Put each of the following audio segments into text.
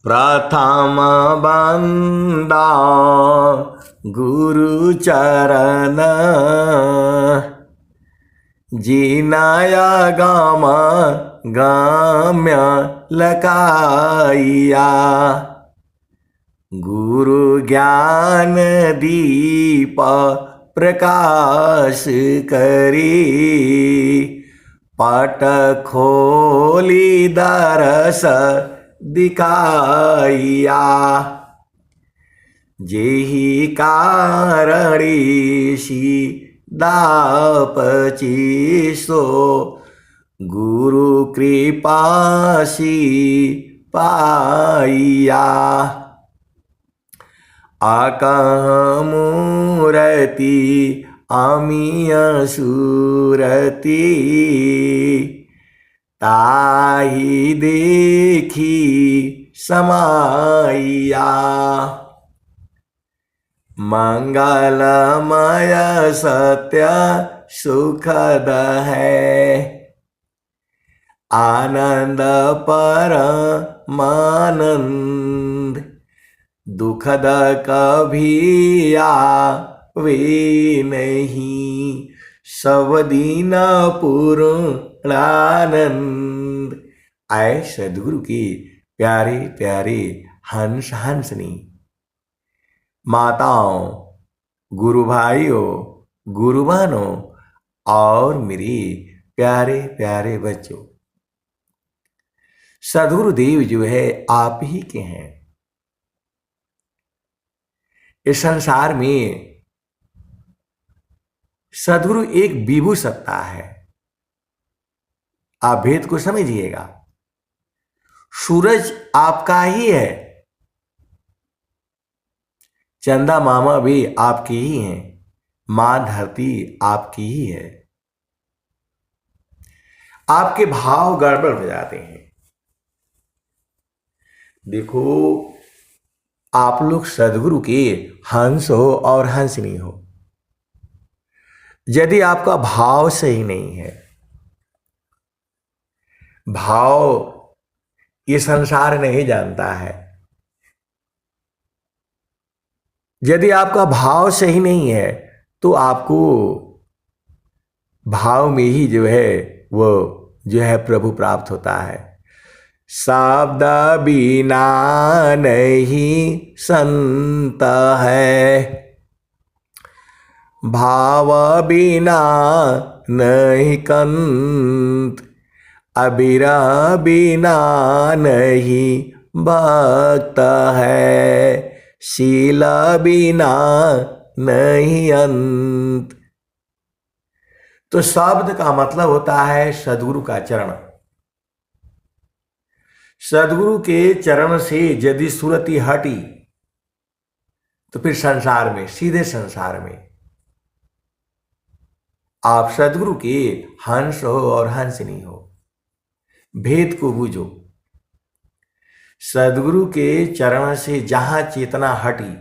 प्रथम बंदा गुरु चरण, जिनाया गाम गाम्य लकाइया। गुरु ज्ञान दीप प्रकाश करी, पट खोली दरस दिखाइया। जेहि कारणी दापची सो, गुरु कृपासी पाइया। आकह मूरति अमीय सूरति, ताहि देखी समाइया। मंगलमय सत्य सुखद है, आनंद परमानंद। दुखद कभी आवे नहीं, सब दिन पूर्णानंद। आए सदगुरु की प्यारे प्यारे हंस हंसनी, माताओं, गुरु भाइयों, गुरु बहनों और मेरे प्यारे प्यारे बच्चों। सदगुरुदेव जो है आप ही के हैं। इस संसार में सदगुरु एक विभु सत्ता है। आप भेद को समझिएगा। सूरज आपका ही है, चंदा मामा भी आपके ही हैं, मां धरती आपकी ही है। आपके भाव गड़बड़ हो जाते हैं। देखो, आप लोग सदगुरु के हंस हो और हंसनी हो। यदि आपका भाव सही नहीं है, भाव ये संसार नहीं जानता है। यदि आपका भाव सही नहीं है तो आपको भाव में ही जो है वो जो है प्रभु प्राप्त होता है। शब्द बिना नहीं संत है, भाव बिना नहीं कंत। अबिरह बिना नहीं भक्त है, शील बिना नहीं अंत। तो शब्द का मतलब होता है सदगुरु का चरण। सदगुरु के चरण से यदि सुरति हटी तो फिर संसार में, सीधे संसार में आप सदगुरु के हंस हो और हंसनी हो। भेद को बूझो। सदगुरु के चरण से जहां चेतना हटी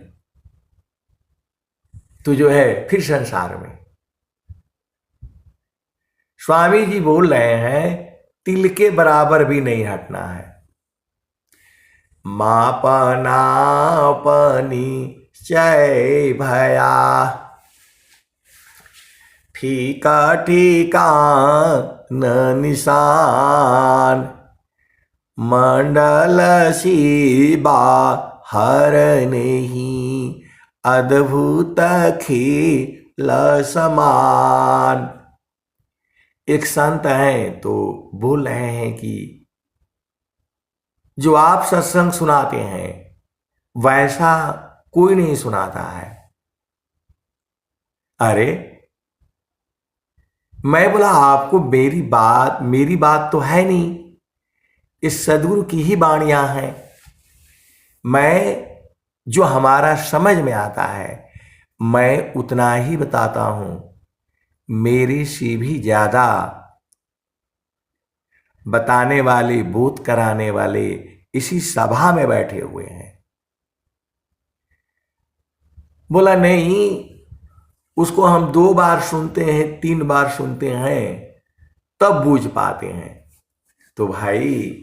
तो जो है फिर संसार में। स्वामी जी बोल रहे हैं तिल के बराबर भी नहीं हटना है। मापना अपनी चय भया, ठीका ठीका न निशान। मंडल शिबा हर नहीं, अद्भुत खेल समान। एक संत हैं तो बोल रहे हैं कि जो आप सत्संग सुनाते हैं वैसा कोई नहीं सुनाता है। अरे मैं बोला आपको मेरी बात तो है नहीं, इस सदगुरु की ही वाणियां हैं। मैं जो हमारा समझ में आता है मैं उतना ही बताता हूं। मेरे से भी ज्यादा बताने वाले, बोध कराने वाले इसी सभा में बैठे हुए हैं। बोला नहीं, उसको हम 2 बार सुनते हैं, 3 बार सुनते हैं तब बूझ पाते हैं। तो भाई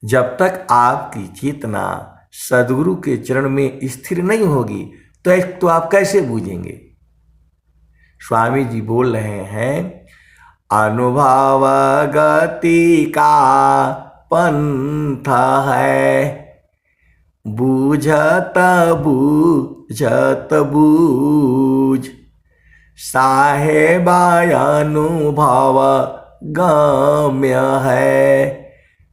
जब तक आपकी चेतना सदगुरु के चरण में स्थिर नहीं होगी तो आप कैसे बूझेंगे। स्वामी जी बोल रहे हैं, अनुभव गति का पंथ है, बूझत बूझत बूझ, साहेबा अनुभव गम्य है,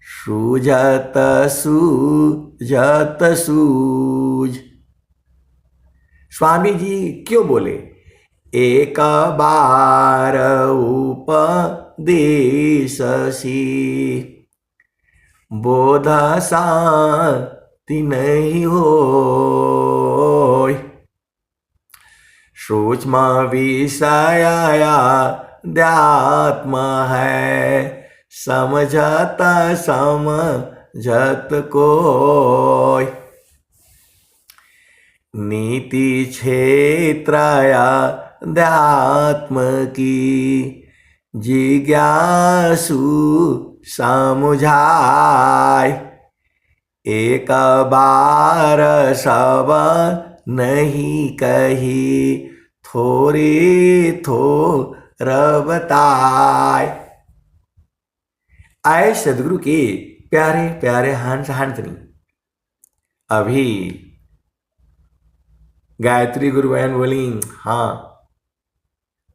सूझत सूझत सूझ। स्वामी जी क्यों बोले, एक बार उपदेश सी बोध शांति नहीं होय, सूक्ष्म विषय अध्यात्म है, समझत समझत कोय, नीति क्षेत्र अध्यात्म की जिज्ञासु समझाय, एक बार सब नहीं कही, थोड़ी थोर बताय। आए सदगुरु के प्यारे प्यारे हंस हंसनी, अभी गायत्री गुरु बहन बोली हाँ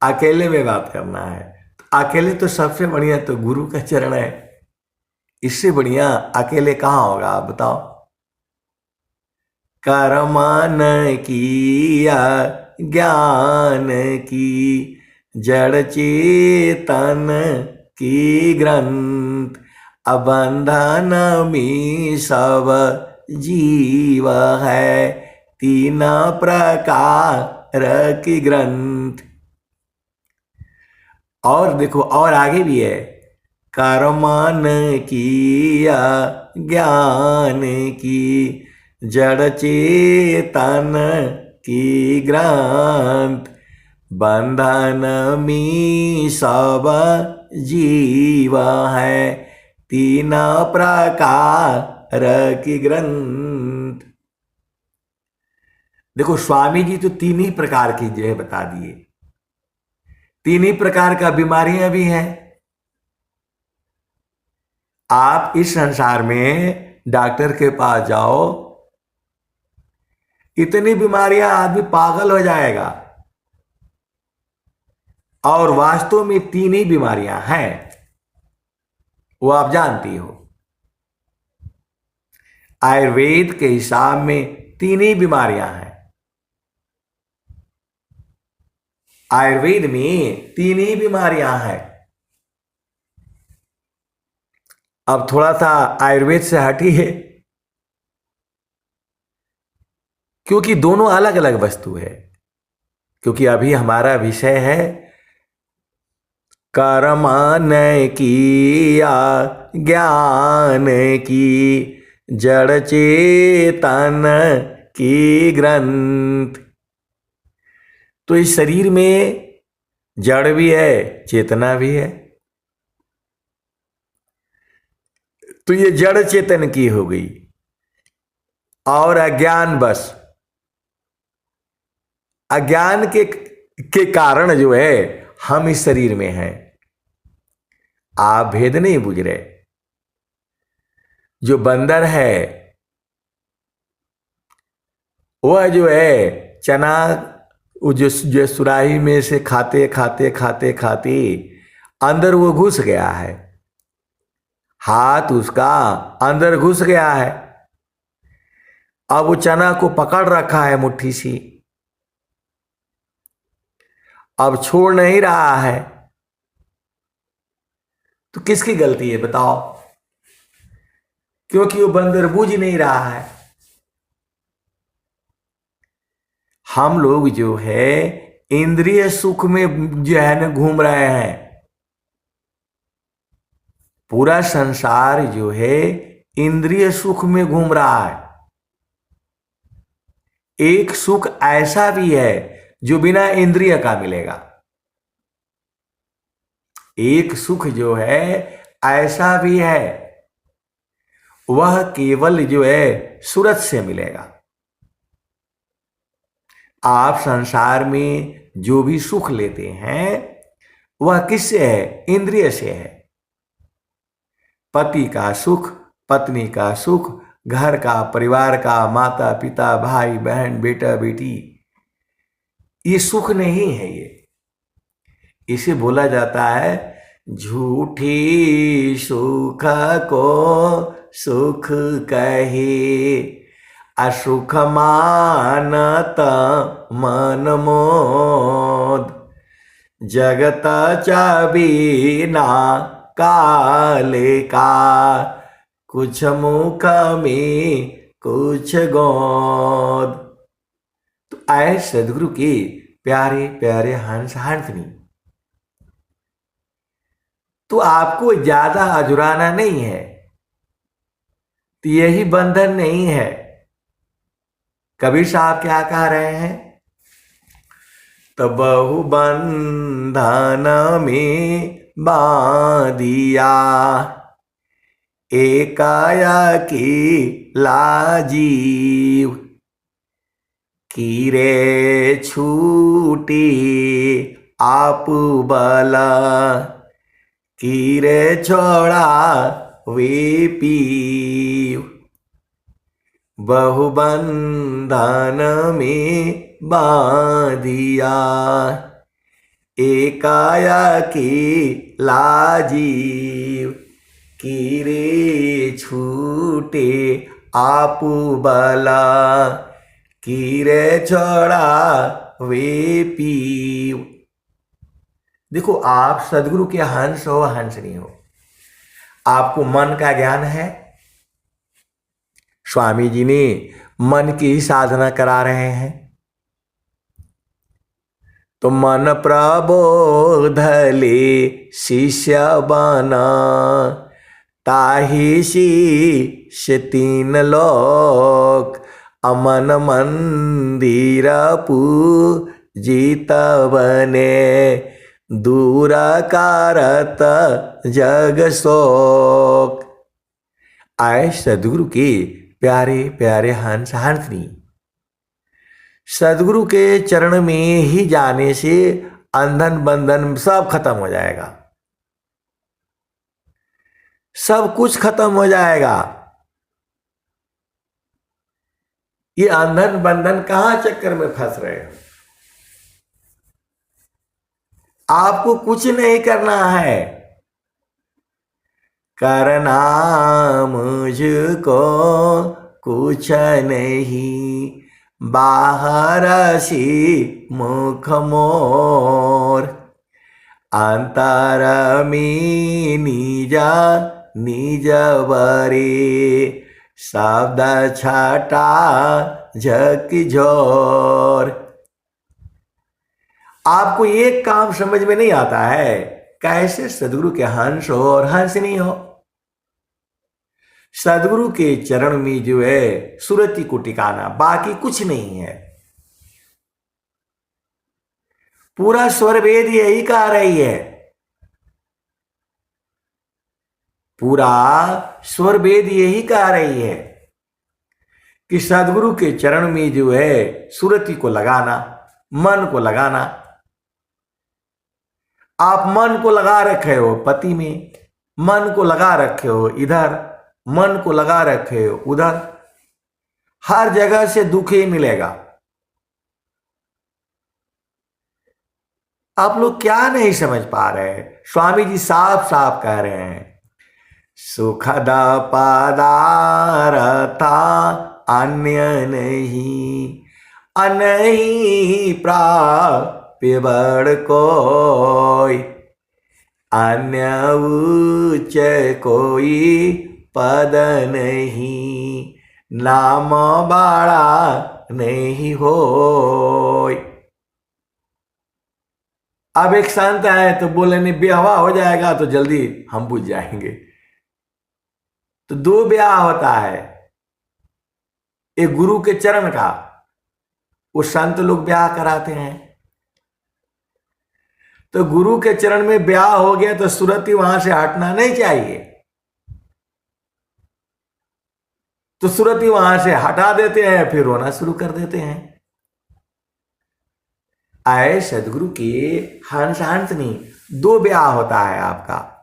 अकेले में बात करना है। अकेले तो सबसे बढ़िया तो गुरु का चरण है, इससे बढ़िया अकेले कहाँ होगा आप बताओ। कर्मन किया ज्ञान की, जड़ चेतन की ग्रंथ, अबंधन में सब जीव है, तीन प्रकार की ग्रंथ। और देखो और आगे भी है, कर्मन किया ज्ञान की, जड़ चेतन की ग्रंथ, बंधन में सब जीव है, तीन प्रकार की ग्रंथ। देखो स्वामी जी तो तीन ही प्रकार की जो है बता दिए, तीन ही प्रकार का बीमारियां भी हैं। आप इस संसार में डॉक्टर के पास जाओ, इतनी बीमारियां आदमी पागल हो जाएगा, और वास्तव में तीन ही बीमारियां हैं, वो आप जानती हो। आयुर्वेद के हिसाब में तीन ही बीमारियां हैं, आयुर्वेद में तीन ही बीमारियां हैं। अब थोड़ा सा आयुर्वेद से हटिए, क्योंकि दोनों अलग अलग वस्तु है। क्योंकि अभी हमारा विषय है कर्मन किया ज्ञान की, जड़ चेतन की ग्रंथ। तो इस शरीर में जड़ भी है, चेतना भी है। तो ये जड़ चेतन की हो गई, और अज्ञान बस, अज्ञान के कारण जो है हम इस शरीर में हैं। आप भेद नहीं बुझ रहे। जो बंदर है वह जो है चना जो सुराही में से खाते खाते खाते खाते अंदर वो घुस गया है, हाथ उसका अंदर घुस गया है। अब वो चना को पकड़ रखा है मुट्ठी सी, अब छोड़ नहीं रहा है। तो किसकी गलती है बताओ? क्योंकि वो बंदर बूझ नहीं रहा है। हम लोग जो है इंद्रिय सुख में जो है ना घूम रहे हैं। पूरा संसार जो है इंद्रिय सुख में घूम रहा है। एक सुख ऐसा भी है जो बिना इंद्रिय का मिलेगा। एक सुख जो है ऐसा भी है वह केवल जो है सूरत से मिलेगा। आप संसार में जो भी सुख लेते हैं वह किससे है? इंद्रिय से है। पति का सुख, पत्नी का सुख, घर का, परिवार का, माता पिता, भाई बहन, बेटा बेटी, ये सुख नहीं है। ये इसे बोला जाता है झूठी सुख को सुख कहे, असुख मानत मन मोद, जगत चाबीना काले का, कुछ मुख में कुछ गोद। तो आए सदगुरु के प्यारे प्यारे हंस हंसनी, तो आपको ज्यादा अजुराना नहीं है, तो यही बंधन नहीं है। कबीर साहब क्या कह रहे हैं? तो बहु बंधन में बांधिया, एकाया की लाजीव, कीरे छूटी आप बला, कीरे छोड़ा वे पीव। बहुबंधन में बांधिया, एकाया की लाजीव, कीरे छूटे आप बला, कीरे छोड़ा वे पीव। देखो, आप सदगुरु के हंस हो, हंसनी हो, आपको मन का ज्ञान है। स्वामी जी ने मन की ही साधना करा रहे हैं। तो मन प्रबोध ले शिष्य बना, ताहि शीश तीन लोक, अमन मंदिर पूजित बने, दूर कारत जग शोक। आए सदगुरु के प्यारे प्यारे हंस हंसनी, सदगुरु के चरण में ही जाने से अंधन बंधन सब खत्म हो जाएगा, सब कुछ खत्म हो जाएगा। ये अंधन बंधन कहां चक्कर में फंस रहे हो? आपको कुछ नहीं करना है, करना मुझको कुछ नहीं, बाहर सी मुख मोर, अंतर में निजा निज बरे, शब्द छटा झकझोर। आपको एक काम समझ में नहीं आता है, कैसे सदगुरु के हंस हो और हंस नहीं हो। सदगुरु के चरण में जो है सुरति को टिकाना, बाकी कुछ नहीं है। पूरा स्वर वेद यही कह रही है, पूरा स्वर वेद यही कह रही है कि सदगुरु के चरण में जो है सुरति को लगाना, मन को लगाना। आप मन को लगा रखे हो पति में, मन को लगा रखे हो इधर, मन को लगा रखे हो उधर, हर जगह से दुख ही मिलेगा। आप लोग क्या नहीं समझ पा रहे हैं? स्वामी जी साफ साफ कह रहे हैं, सुखद पदारथा अन्य नहीं, अनही प्राप्य बड़ कोई, अन्य उच्च कोई पद नहीं, नाम बड़ा नहीं होय। अब एक संत आए तो बोले नहीं ब्याह हो जाएगा तो जल्दी हम बुझ जाएंगे। तो दो ब्याह होता है, एक गुरु के चरण का, वो संत लोग ब्याह कराते हैं। तो गुरु के चरण में ब्याह हो गया तो सुरति वहां से हटना नहीं चाहिए। तो सूरत ही वहां से हटा देते हैं, फिर रोना शुरू कर देते हैं। आए सदगुरु के हंस हंस नहीं, दो ब्याह होता है आपका।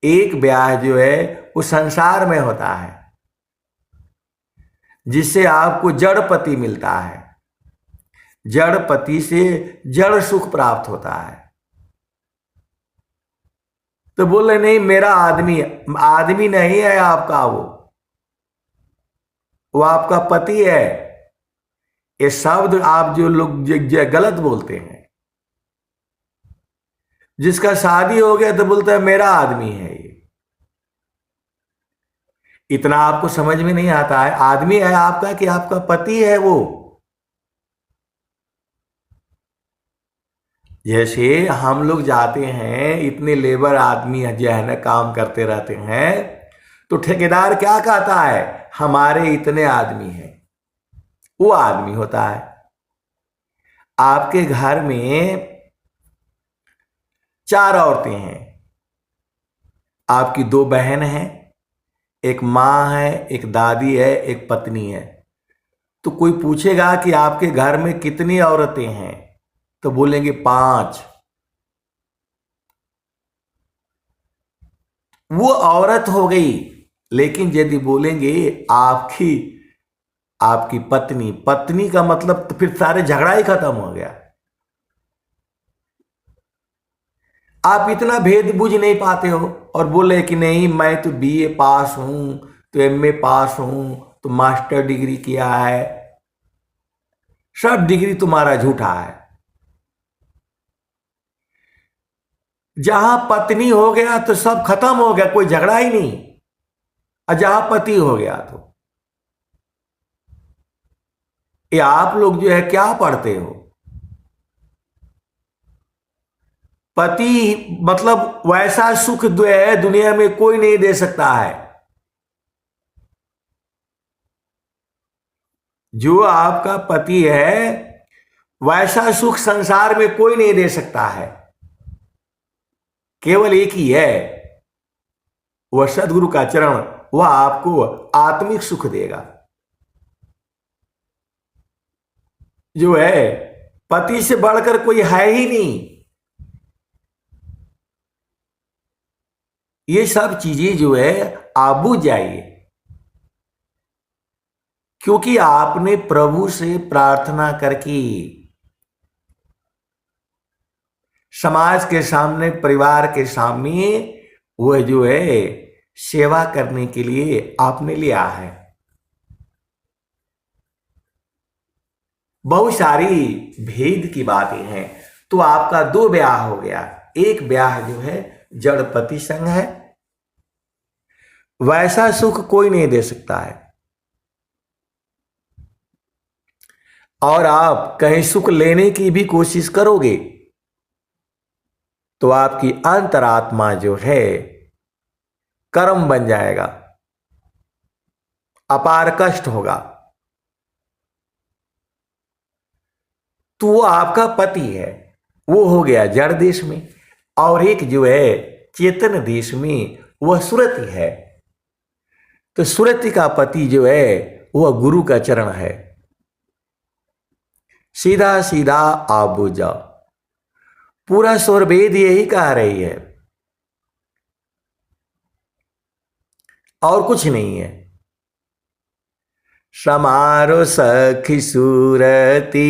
एक ब्याह जो है वो संसार में होता है, जिससे आपको जड़ पति मिलता है, जड़ पति से जड़ सुख प्राप्त होता है। तो बोले नहीं मेरा आदमी, आदमी नहीं है आपका, वो आपका पति है। ये शब्द आप जो लोग गलत बोलते हैं। जिसका शादी हो गया तो बोलता है मेरा आदमी है ये। इतना आपको समझ में नहीं आता है, आदमी है आपका कि आपका पति है वो। जैसे हम लोग जाते हैं, इतने लेबर आदमी जो है ना काम करते रहते हैं, तो ठेकेदार क्या कहता है, हमारे इतने आदमी हैं, वो आदमी होता है। आपके घर में 4 औरतें हैं, आपकी 2 बहन हैं, एक माँ है, एक दादी है, एक पत्नी है। तो कोई पूछेगा कि आपके घर में कितनी औरतें हैं, तो बोलेंगे 5। वो औरत हो गई। लेकिन यदि बोलेंगे आपकी पत्नी, पत्नी का मतलब तो फिर सारे झगड़ा ही खत्म हो गया। आप इतना भेद बुझ नहीं पाते हो और बोले कि नहीं मैं तो बीए पास हूं, तो एमए पास हूं, तो मास्टर डिग्री किया है। सब डिग्री तुम्हारा झूठा है। जहां पत्नी हो गया तो सब खत्म हो गया, कोई झगड़ा ही नहीं। और जहां पति हो गया तो ये आप लोग जो है क्या पढ़ते हो, पति मतलब वैसा सुख जो है दुनिया में कोई नहीं दे सकता है। जो आपका पति है वैसा सुख संसार में कोई नहीं दे सकता है। केवल एक ही है, वह सदगुरु का चरण, वह आपको आत्मिक सुख देगा। जो है पति से बढ़कर कोई है ही नहीं। ये सब चीजें जो है आप बुझ जाइए, क्योंकि आपने प्रभु से प्रार्थना करके समाज के सामने, परिवार के सामने वह जो है सेवा करने के लिए आपने लिया है। बहुत सारी भेद की बातें हैं। तो आपका 2 ब्याह हो गया। एक ब्याह जो है जड़ पति संग है, वैसा सुख कोई नहीं दे सकता है। और आप कहीं सुख लेने की भी कोशिश करोगे तो आपकी अंतरात्मा जो है कर्म बन जाएगा, अपार कष्ट होगा। तो वो आपका पति है, वो हो गया जड़ देश में। और एक जो है चेतन देश में, वह सुरति है। तो सुरति का पति जो है वह गुरु का चरण है। सीधा सीधा आप बुझ जाओ, पूरा स्वरवेद यही कह रही है, और कुछ नहीं है। समारो सखी सूरती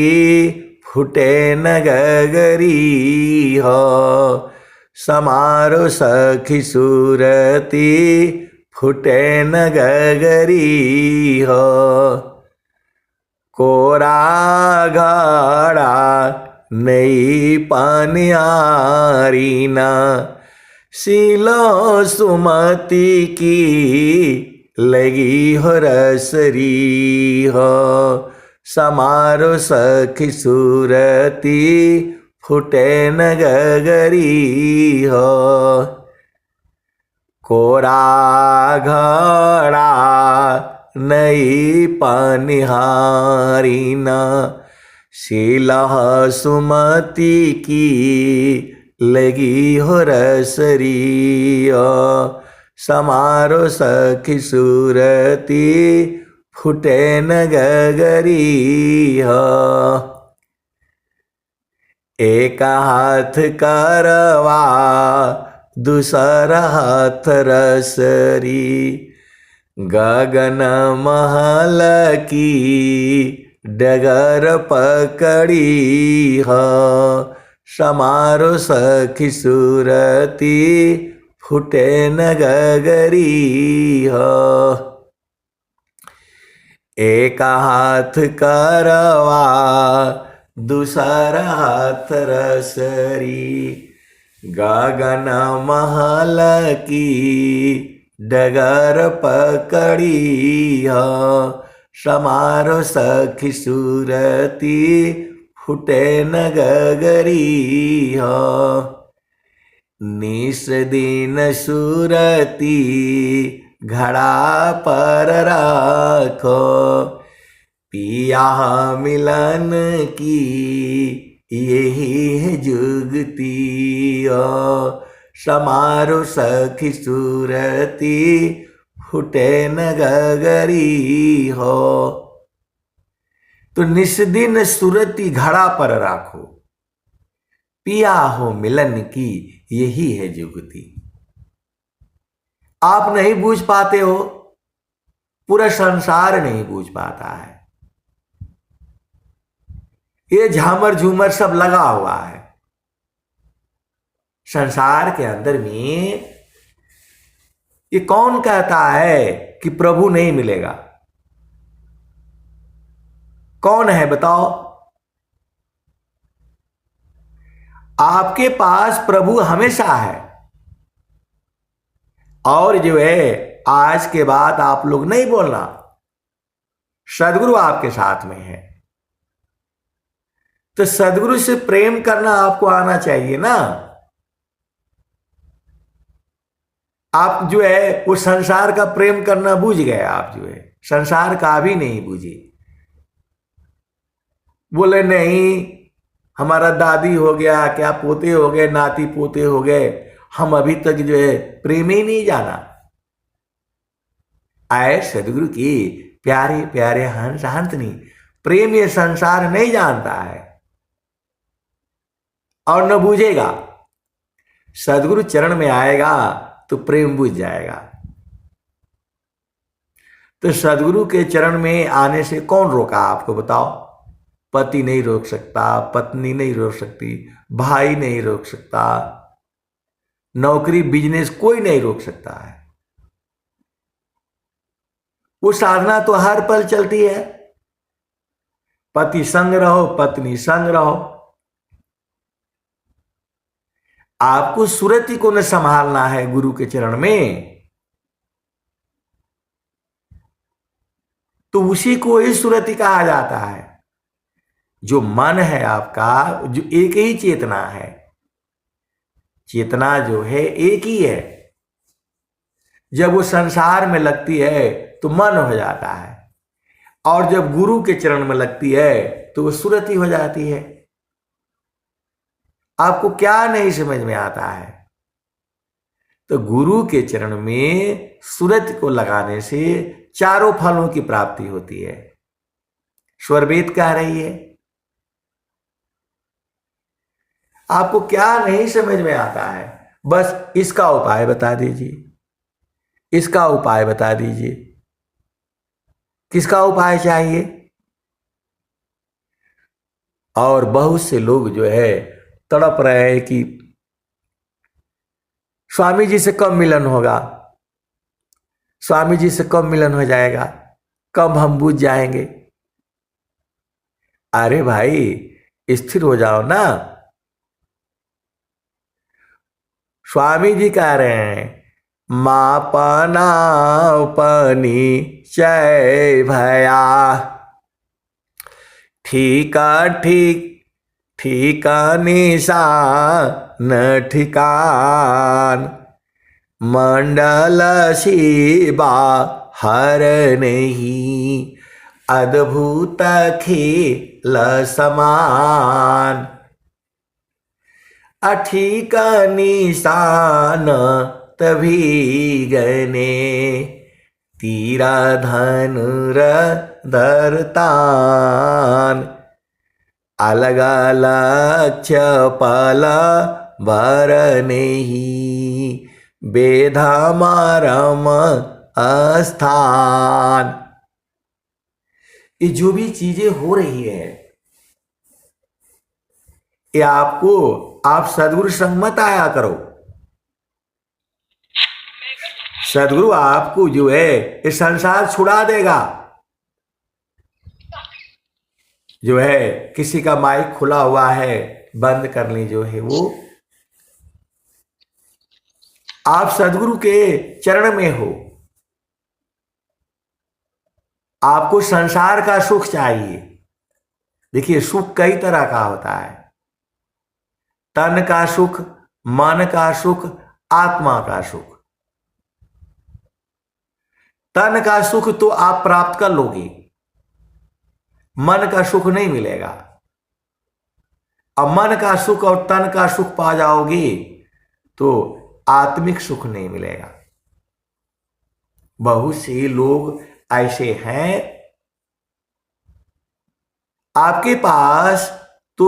फुटे न गगरी हो, समारो सखी सूरती फुटे न गगरी हो, कोरा घड़ा नई पानियारी ना, सिलो सुमति की लगी हो रसरी हो, समारो सखी सूरती फुटे न गगरी हो, कोरा घड़ा नई पानिहारी ना, शीला सुमति की लगी हो रसरी, समारो सखी सूरती फूटे न गगरी हो। एक हाथ करवा दूसरा हाथ रसरी, गगन महल की डगर पकड़ी हो। समारो सखी सूरती फूटे न गगरी हो। एक हाथ करवा दूसरा हाथ रसरी, गगन महल की डगर पकड़ी हो। समारो सखी सूरती फूटे न गगरी हो। निस दिन सूरती घड़ा पर राखो, पिया मिलन की यही है जुगती हो। समारो सखी सूरती फूटे न गगरी हो। तो निस्दिन सूरती घड़ा पर राखो, पिया हो मिलन की यही है जुगती। आप नहीं बूझ पाते हो, पूरा संसार नहीं बूझ पाता है। ये झामर झूमर सब लगा हुआ है संसार के अंदर में। ये कौन कहता है कि प्रभु नहीं मिलेगा? कौन है बताओ? आपके पास प्रभु हमेशा है, और जो है आज के बाद आप लोग नहीं बोलना सदगुरु आपके साथ में है। तो सदगुरु से प्रेम करना आपको आना चाहिए ना। आप जो है वो संसार का प्रेम करना बूझ गए, आप जो है संसार का भी नहीं बूझे। बोले नहीं हमारा दादी हो गया, क्या पोते हो गए, नाती पोते हो गए, हम अभी तक जो है प्रेम ही नहीं जाना। आए सदगुरु की प्यारे प्यारे हंस हंसनी, प्रेम ये संसार नहीं जानता है और न बूझेगा। सदगुरु चरण में आएगा तो प्रेम बुझ जाएगा। तो सदगुरु के चरण में आने से कौन रोका आपको बताओ? पति नहीं रोक सकता, पत्नी नहीं रोक सकती, भाई नहीं रोक सकता, नौकरी बिजनेस कोई नहीं रोक सकता है। वो साधना तो हर पल चलती है। पति संग रहो, पत्नी संग रहो। आपको सुरति को न संभालना है गुरु के चरण में, तो उसी को ही सुरति कहा जाता है। जो मन है आपका, जो एक ही चेतना है, चेतना जो है एक ही है। जब वो संसार में लगती है तो मन हो जाता है, और जब गुरु के चरण में लगती है तो वो सुरति हो जाती है। आपको क्या नहीं समझ में आता है? तो गुरु के चरण में सुरति को लगाने से चारों फलों की प्राप्ति होती है। स्वरवेद कह रही है। आपको क्या नहीं समझ में आता है? बस इसका उपाय बता दीजिए, इसका उपाय बता दीजिए। किसका उपाय चाहिए? और बहुत से लोग जो है तड़प रहे हैं कि स्वामी जी से कब मिलन होगा, स्वामी जी से कब मिलन हो जाएगा, कब हम बुझ जाएंगे। अरे भाई स्थिर हो जाओ ना। स्वामी जी कह रहे हैं मापना पनी चय भया, ठीका ठीक ठीका निशा न ठिकान, मंडल शिवा हर नहीं, अद्भुत खेल समान। अठीक निशान तभी गने तीरा धनुर धरतान अलग अलग चपल बरनेहि बेधा मारम अस्थान। ये जो भी चीजें हो रही है ये आपको, आप सदगुरु संग मत आया करो। सदगुरु आपको जो है ये संसार छुड़ा देगा। जो है किसी का माइक खुला हुआ है बंद करनी जो है वो, आप सदगुरु के चरण में हो। आपको संसार का सुख चाहिए। देखिए सुख कई तरह का होता है, तन का सुख, मन का सुख, आत्मा का सुख। तन का सुख तो आप प्राप्त कर लोगे, मन का सुख नहीं मिलेगा। अब मन का सुख और तन का सुख पा जाओगे तो आत्मिक सुख नहीं मिलेगा। बहुत से लोग ऐसे हैं, आपके पास तो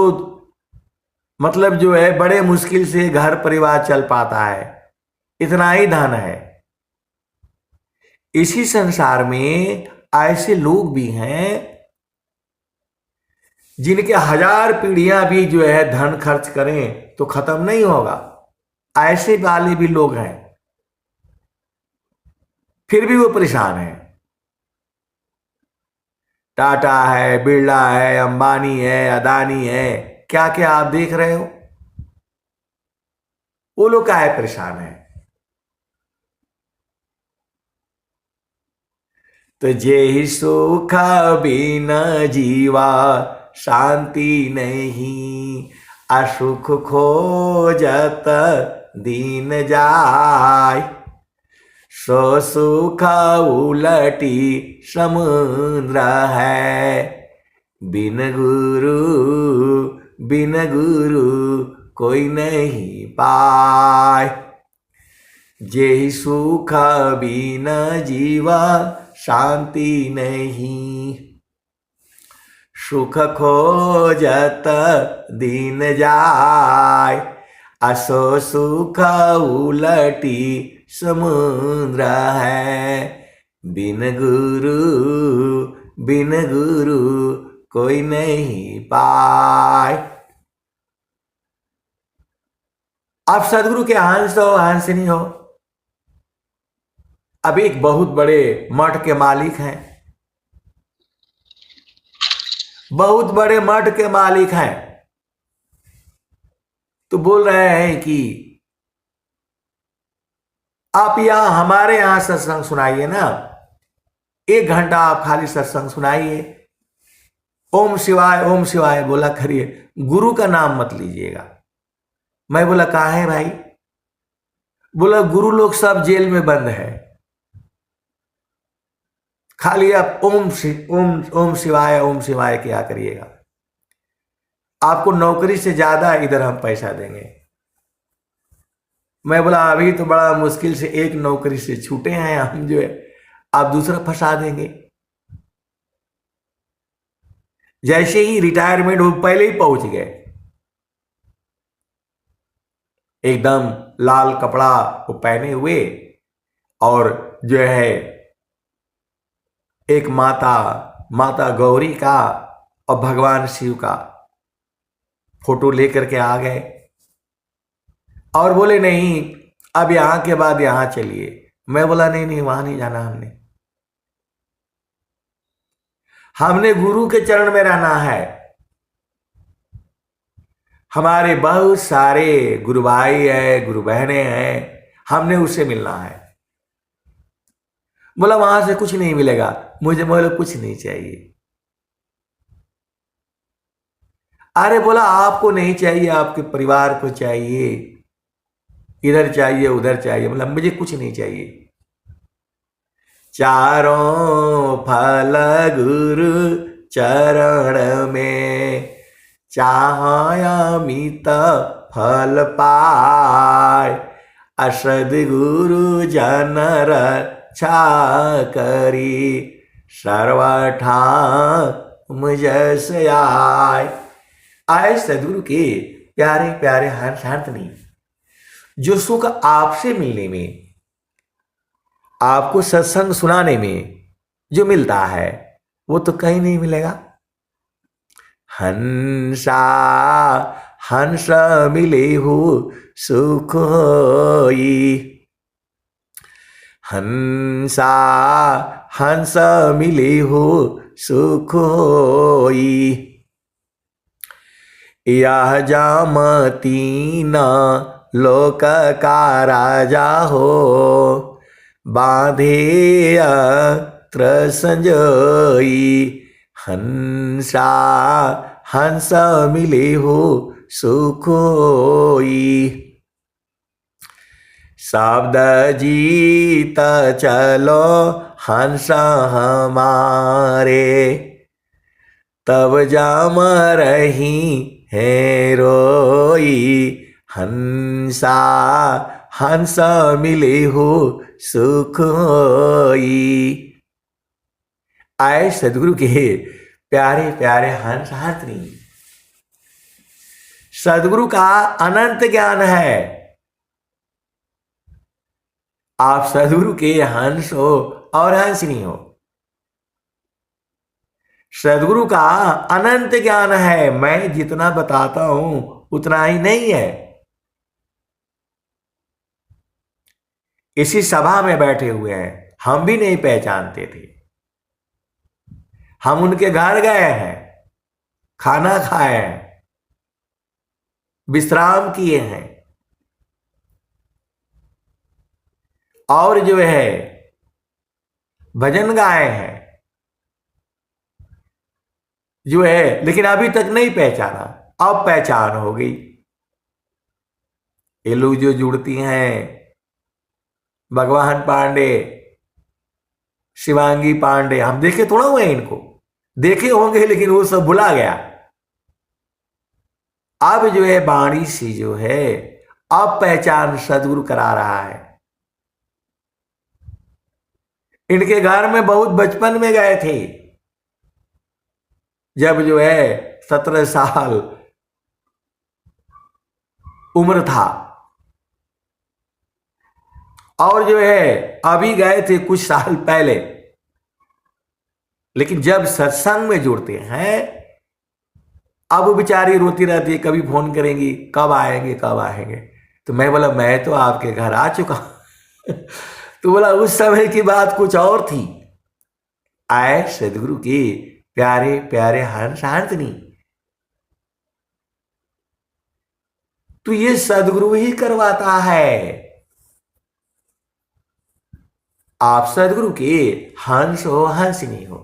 मतलब जो है बड़े मुश्किल से घर परिवार चल पाता है, इतना ही धन है। इसी संसार में ऐसे लोग भी हैं जिनके 1000 पीढ़ियां भी जो है धन खर्च करें तो खत्म नहीं होगा। ऐसे वाले भी लोग हैं, फिर भी वो परेशान है। टाटा है, बिरला है, अंबानी है, अदानी है, क्या क्या आप देख रहे हो। वो लोग काहे परेशान है। तो जे सुख बिना जीवा शांति नहीं, असुख खोजत दीन जाय। सो सुख उलटी समुद्र है, बिन गुरु कोई नहीं पाए। जे सुख बिना जीवा शांति नहीं, सुख खोजत दीन जाय। असो सुख उलटी समुद्र है, बिन गुरु कोई नहीं पाए। आप सदगुरु के अंश हो, अंश नहीं हो। अब एक बहुत बड़े मठ के मालिक हैं, बहुत बड़े मठ के मालिक हैं, तो बोल रहे हैं कि आप यहां हमारे यहां सत्संग सुनाइए ना, 1 घंटा आप खाली सत्संग सुनाइए, ओम शिवाय बोला करिए, गुरु का नाम मत लीजिएगा। मैं बोला कहा है भाई। बोला गुरु लोग सब जेल में बंद है, खाली आप ओम शिवाय क्या करिएगा। आपको नौकरी से ज्यादा इधर हम पैसा देंगे। मैं बोला अभी तो बड़ा मुश्किल से एक नौकरी से छूटे हैं हम, जो है आप दूसरा फंसा देंगे। जैसे ही रिटायरमेंट हो पहले ही पहुंच गए, एकदम लाल कपड़ा वो पहने हुए, और जो है एक माता गौरी का और भगवान शिव का फोटो लेकर के आ गए, और बोले नहीं अब यहां के बाद यहां चलिए। मैं बोला नहीं वहां नहीं जाना, हमने गुरु के चरण में रहना है। हमारे बहुत सारे गुरु भाई है, गुरु बहनें हैं, हमने उससे मिलना है। बोला वहां से कुछ नहीं मिलेगा, मुझे बोला कुछ नहीं चाहिए। अरे बोला आपको नहीं चाहिए, आपके परिवार को चाहिए, इधर चाहिए उधर चाहिए। मतलब मुझे कुछ नहीं चाहिए। चारों फल गुरु चरण में, चाह अमित फल पाए। असद्गुरु जन रक्षा करी सर्वठाम जस आय। आए सदगुरु के प्यारे प्यारे हंसनी, जो सुख आपसे मिलने में, आपको सत्संग सुनाने में जो मिलता है वो तो कहीं नहीं मिलेगा। हंसा हंस मिले हो सुख होई, हंसा हंस मिले हो सुख होई। यह जामतीन लोक का राजा हो, बांधे अत्र संजोई। हंसा हंस मिले हो सुख होई। शब्द जीत चलो हंस हमारे, तब जाम रही है रोई। हंसा हंस मिले हो सुख होई। आए सदगुरु के प्यारे प्यारे हंस हाथनी, सदगुरु का अनंत ज्ञान है। आप सदगुरु के हंस हो और हंसनी हो। सदगुरु का अनंत ज्ञान है, मैं जितना बताता हूं उतना ही नहीं है। इसी सभा में बैठे हुए हैं, हम भी नहीं पहचानते थे। हम उनके घर गए हैं, खाना खाए हैं, विश्राम किए हैं, और जो है भजन गाए हैं जो है, लेकिन अभी तक नहीं पहचाना। अब पहचान हो गई। ये लोग जो जुड़ती हैं, भगवान पांडे, शिवांगी पांडे, हम देखे थोड़ा हुए इनको, देखे होंगे लेकिन वो सब भुला गया। अब जो है बाणी सी जो है, अब पहचान सदगुरु करा रहा है। इनके घर में बहुत बचपन में गए थे, जब जो है 17 साल उम्र था, और जो है अभी गए थे कुछ साल पहले। लेकिन जब सत्संग में जुड़ते हैं, अब वो बेचारी रोती रहती है, कभी फोन करेंगी कब आएंगे कब आएंगे। तो मैं बोला मैं तो आपके घर आ चुका तो बोला उस समय की बात कुछ और थी। आए सदगुरु के प्यारे प्यारे हंस हाथनी, तो ये सदगुरु ही करवाता है। आप सदगुरु के हंस हो हंसनी हो।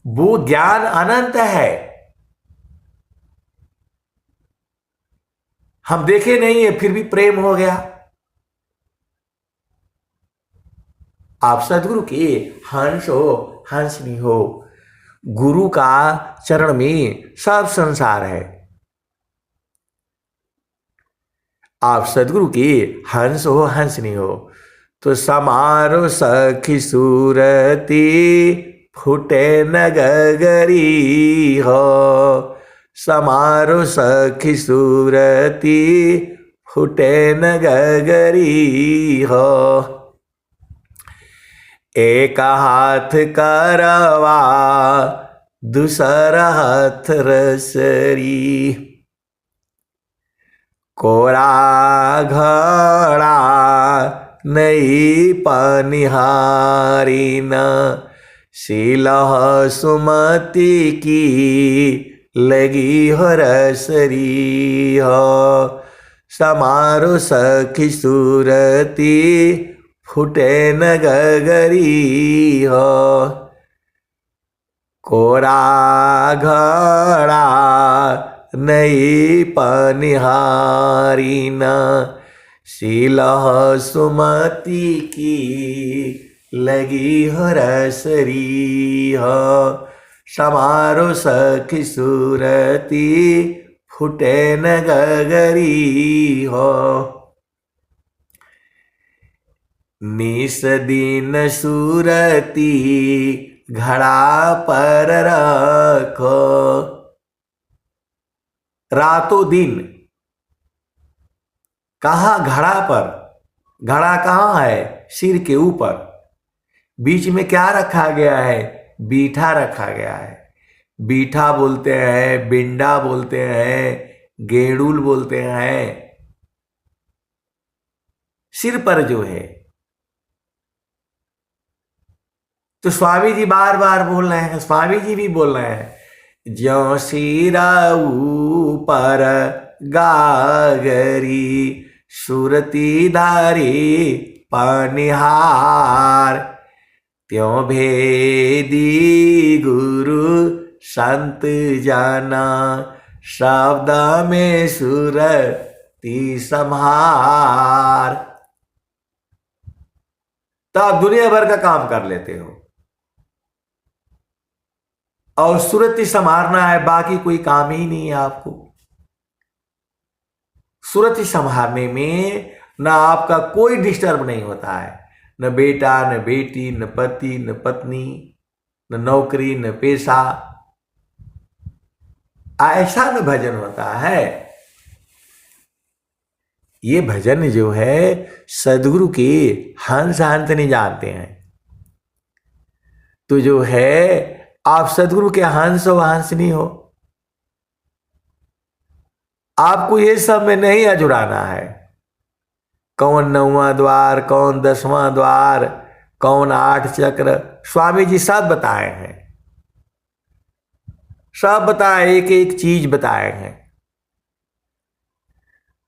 वो ज्ञान अनंत है, हम देखे नहीं है फिर भी प्रेम हो गया। आप सदगुरु के हंस हो हंसनी हो। गुरु का चरण में सब संसार है। आप सदगुरु के हंस हो हंसनी हो। तो समारो सखी सूरती, फूटे न गगरी हो। समारो सखी सूरती, फूटे न गगरी हो। एक हाथ करवा, दूसरा हाथ रसरी। कोरा घड़ा नहीं पनिहारी न, सिलह सुमति की लगी हो रसरी हो। समारो सखी सूरती, फूटे न गगरी हो। कोरा घड़ा नहीं पनिहारी न, सिलह सुमति की लगी हो रसरी हो। समारो सखी सूरती, फुटे न गगरी हो। निस दिन सूरती घड़ा पर रखो। रातों दिन कहाँ घड़ा पर, घड़ा कहाँ है? सिर के ऊपर। बीच में क्या रखा गया है? बीठा रखा गया है। बीठा बोलते हैं, बिंडा बोलते हैं, गेड़ुल बोलते हैं। सिर पर जो है, तो स्वामी जी बार बार बोल रहे हैं, स्वामी जी भी बोल रहे हैं, ज्यों सिरा ऊपर गागरी सुरती धारी पानिहार, त्यों भेदी गुरु संत जाना शब्द में सुरती संहार। तो आप दुनिया भर का काम कर लेते हो और सुरती संभालना है, बाकी कोई काम ही नहीं है आपको। सुरती संभालने में ना आपका कोई डिस्टर्ब नहीं होता है, न बेटा, न बेटी, न पति, न पत्नी, न नौकरी, न पेशा। ऐसा न भजन होता है। ये भजन जो है सदगुरु के हंस हंस नहीं जानते हैं। तो जो है आप सदगुरु के हंस हो, हंस नहीं हो। आपको ये सब में नहीं अजुराना है। कौन 9वां द्वार, कौन 10वां द्वार, कौन 8 चक्र, स्वामी जी सब बताए हैं। सब बताए, एक एक चीज बताए हैं।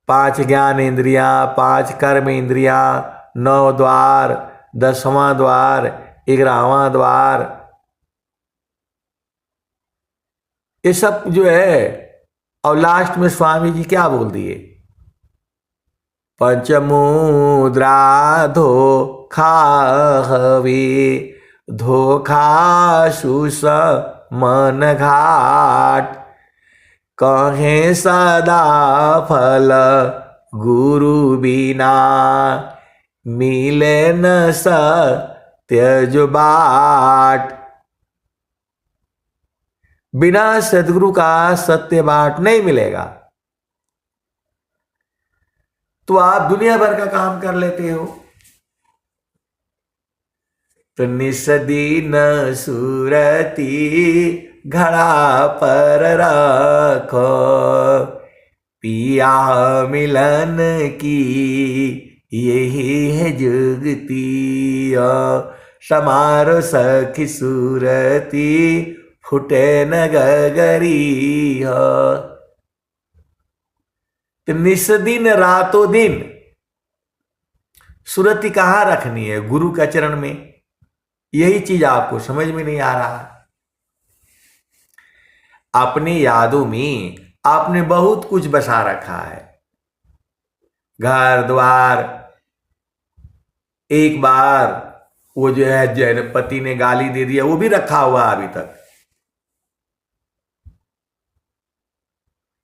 5 ज्ञान इंद्रियां, 5 कर्म इंद्रियां, 9 द्वार, 10वां द्वार, 11वां द्वार, ये सब जो है। और लास्ट में स्वामी जी क्या बोल दिए? पंचमुद्रा धोखा हवे, धोखा सुस मन घाट, कहे सदा फल गुरु बिना, मिले न सत्य जो बाट। बिना सदगुरु का सत्य बाट नहीं मिलेगा। तो आप दुनिया भर का काम कर लेते हो। तो निस दिन सूरती घड़ा पर रखो, पिया मिलन की यही है जुगती, समारो सखी सूरती फुटे न गगरी हो। तो निस दिन रातों दिन सुरती कहां रखनी है? गुरु का चरण में। यही चीज आपको समझ में नहीं आ रहा। अपनी यादों में आपने बहुत कुछ बसा रखा है, घर द्वार। एक बार वो जो है पति ने गाली दे दिया, वो भी रखा हुआ अभी तक।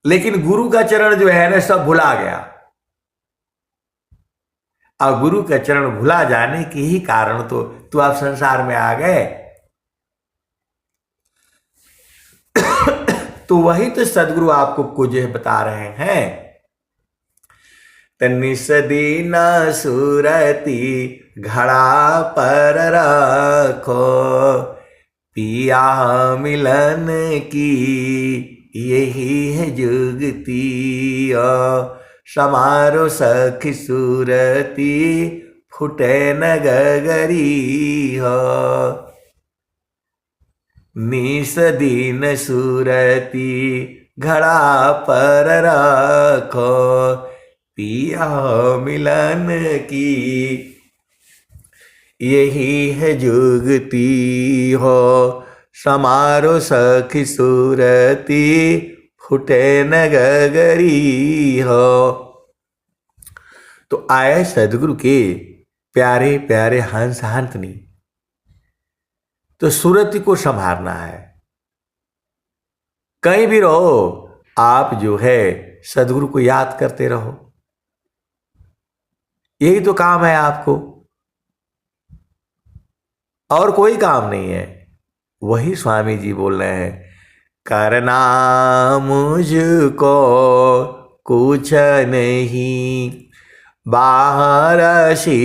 लेकिन गुरु का चरण जो है ना, सब भुला गया। और गुरु का चरण भुला जाने के ही कारण तो आप संसार में आ गए। तो वही तो सदगुरु आपको कुछ बता रहे हैं। तनिस दिन सुरती घड़ा पर रखो, पिया मिलन की यही है जुगती, समारो सखी सूरती फुटे न गगरी हो। निस दिन सूरती घड़ा पर रखो, पिया मिलन की यही है जुगती हो, समारो सखी सूरती फुटे न गगरी हो। तो आए सदगुरु के प्यारे प्यारे हंस हंसनी। तो सूरती को संभालना है। कहीं भी रहो, आप जो है सदगुरु को याद करते रहो, यही तो काम है आपको, और कोई काम नहीं है। वही स्वामी जी बोल रहे हैं, करना मुझको कुछ नहीं, बाहर सी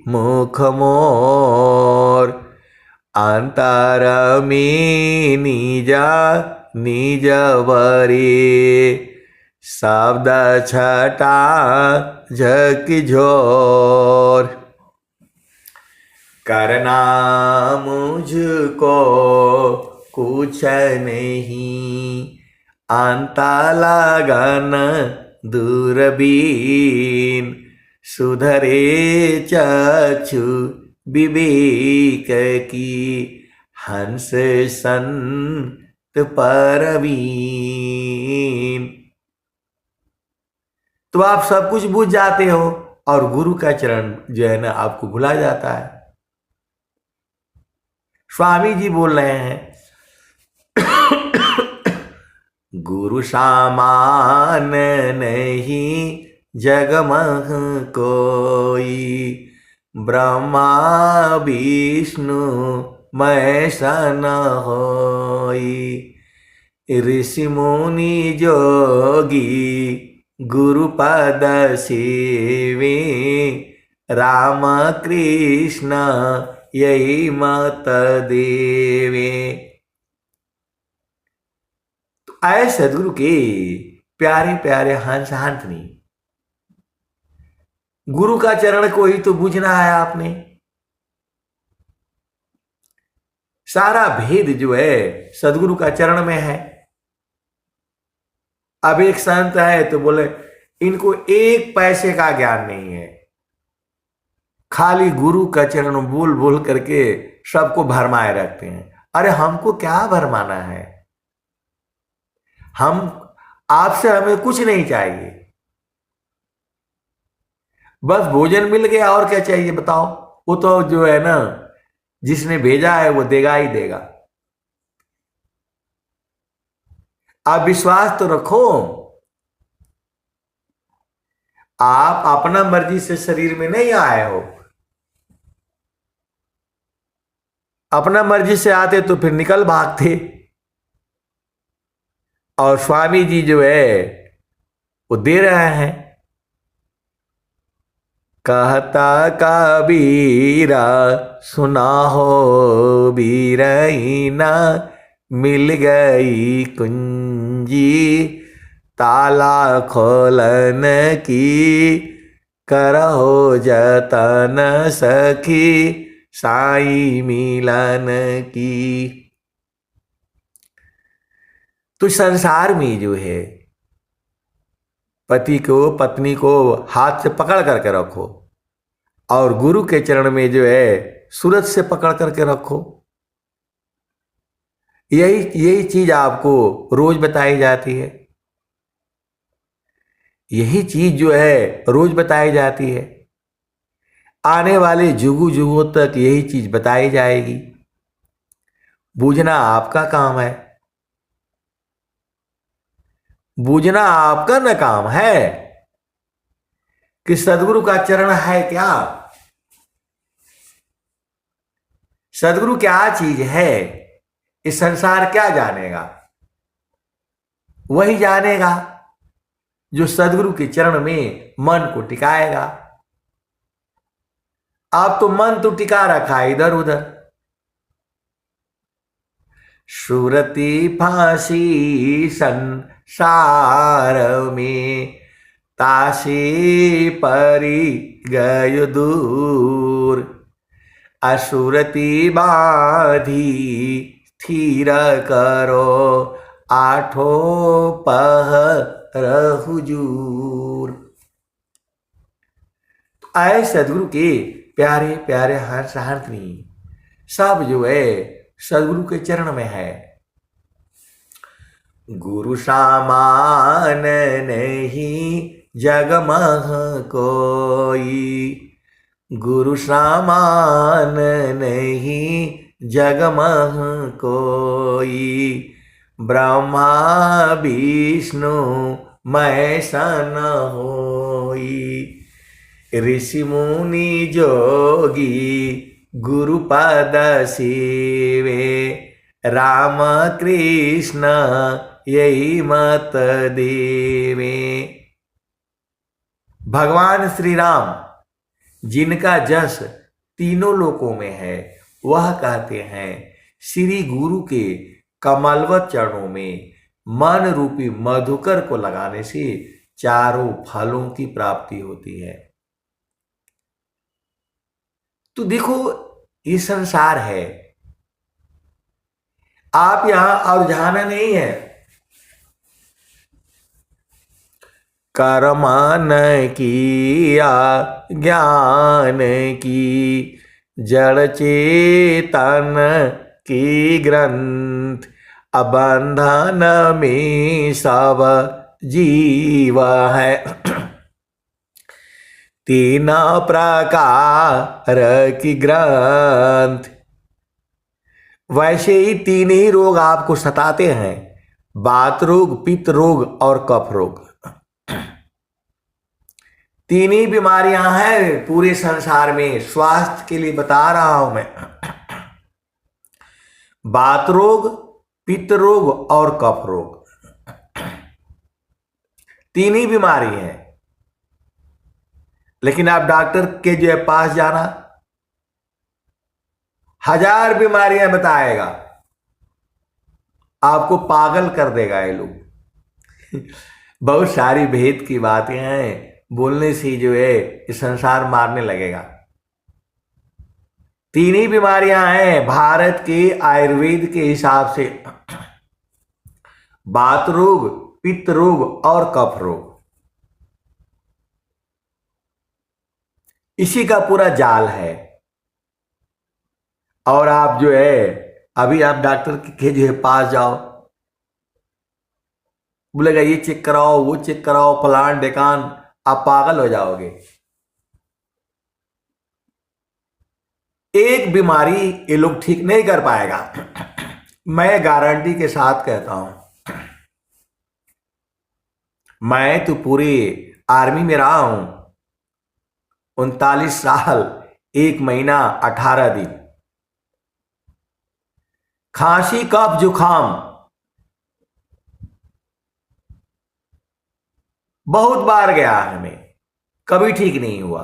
मुख मोर, अंतर में निज निज बरे, शब्द छटा झकझोर। करना मुझको कुछ नहीं, अंता लगन दूरबीन, सुधरे चक्षु विवेक की, हंस संत परवीन। तो आप सब कुछ बुझ जाते हो और गुरु का चरण जो है ना आपको भुला जाता है। स्वामी जी बोल रहे हैं, गुरु सामान नहीं जग मह कोई, ब्रह्मा विष्णु महेश न होई, ऋषि मुनि जोगी गुरु पद सेवे, राम कृष्ण यही मत देवे। तो आए सदगुरु के प्यारे प्यारे हंस हंसनी, गुरु का चरण को ही तो बूझना है आपने। सारा भेद जो है सदगुरु का चरण में है। अब एक संत है तो बोले इनको एक पैसे का ज्ञान नहीं है, खाली गुरु का चरण बोल बोल करके सबको भरमाए रखते हैं। अरे हमको क्या भरमाना है, हम आपसे हमें कुछ नहीं चाहिए, बस भोजन मिल गया और क्या चाहिए बताओ। वो तो जो है ना जिसने भेजा है वो देगा ही देगा। आप विश्वास तो रखो, आप अपना मर्जी से शरीर में नहीं आए हो। अपना मर्जी से आते तो फिर निकल भागते। और स्वामी जी जो है वो दे रहे हैं। कहता कबीरा सुना हो बीरहीना, मिल गई कुंजी ताला खोलन की, करहो जतन सखी साई मिलन की। तो संसार में जो है पति को पत्नी को हाथ से पकड़ करके रखो, और गुरु के चरण में जो है सूरज से पकड़ करके रखो। यही यही चीज आपको रोज बताई जाती है, यही चीज जो है रोज बताई जाती है। आने वाले जुगों जुगों तक यही चीज बताई जाएगी। बूझना आपका काम है, बूझना आपका न काम है कि सदगुरु का चरण है क्या, सदगुरु क्या चीज है, इस संसार क्या जानेगा। वही जानेगा जो सदगुरु के चरण में मन को टिकाएगा। आप तो मन तो टिका रखा है इधर उधर। सुरती फांसी संसार में, ताशी परी गय दूर, असुरती बाधी स्थिर करो, आठो पहर हुजूर। आए सदगुरु के प्यारे प्यारे हंस हंसनी, सब जो है सदगुरु के चरण में है। गुरु सामान नहीं जग मह कोई, गुरु सामान नहीं जग मह कोई, ब्रह्मा विष्णु महेश न होई, ऋषि मुनि जोगी गुरुपद सेवे, राम कृष्ण यही मत देवे। भगवान श्री राम जिनका जस तीनों लोकों में है, वह कहते हैं श्री गुरु के कमलवत चरणों में मन रूपी मधुकर को लगाने से चारों फलों की प्राप्ति होती है। तो देखो, ये संसार है, आप यहां और जाना नहीं है। कर्म न किया ज्ञान की, जड़ चेतन की ग्रंथ, अबंधन में सब जीव है, तीन प्रकार की ग्रंथ। वैसे ही तीन ही रोग आपको सताते हैं, वात रोग, पित्त रोग और कफ रोग। तीन ही बीमारियां हैं पूरे संसार में, स्वास्थ्य के लिए बता रहा हूं मैं। वात रोग, पित्त रोग और कफ रोग, तीन ही बीमारी है। लेकिन आप डॉक्टर के जो है पास जाना, 1000 बीमारियां बताएगा, आपको पागल कर देगा ये लोग। बहुत सारी भेद की बातें हैं, बोलने से जो है ये संसार मारने लगेगा। तीन ही बीमारियां हैं भारत के आयुर्वेद के हिसाब से, वात रोग, पित्त रोग और कफ रोग। इसी का पूरा जाल है। और आप जो है अभी आप डॉक्टर के जो है पास जाओ, बोलेगा ये चेक कराओ, वो चेक कराओ, फलान ढेकान, आप पागल हो जाओगे। एक बीमारी ये लोग ठीक नहीं कर पाएगा, मैं गारंटी के साथ कहता हूं। मैं तो पूरी आर्मी में रहा हूं, 39 साल 1 महीना 18 दिन। खांसी, कफ, जुखाम बहुत बार गया है, हमें कभी ठीक नहीं हुआ।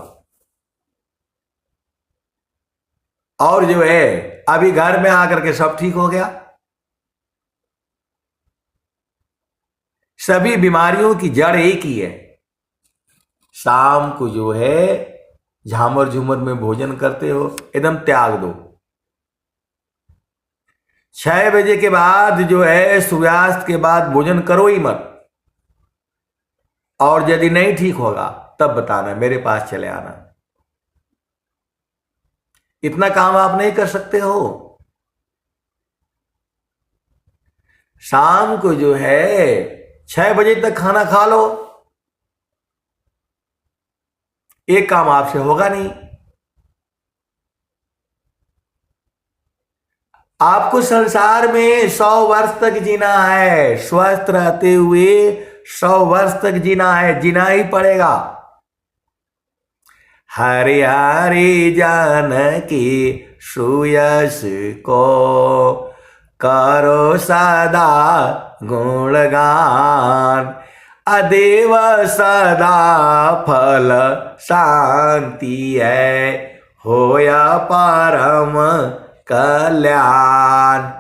और जो है अभी घर में आकर के सब ठीक हो गया। सभी बीमारियों की जड़ एक ही है। शाम को जो है झामर झूमर में भोजन करते हो, एकदम त्याग दो। 6 बजे के बाद जो है सूर्यास्त के बाद भोजन करो ही मत। और यदि नहीं ठीक होगा तब बताना, मेरे पास चले आना। इतना काम आप नहीं कर सकते हो। शाम को जो है 6 बजे तक खाना खा लो, एक काम आपसे होगा नहीं। आपको संसार में 100 वर्ष तक जीना है, स्वस्थ रहते हुए 100 वर्ष तक जीना है, जीना ही पड़ेगा। हरि हरि जानकी सुयस को, करो सदा गुणगान, अदेव सदा फल शांति है, होया परम कल्याण।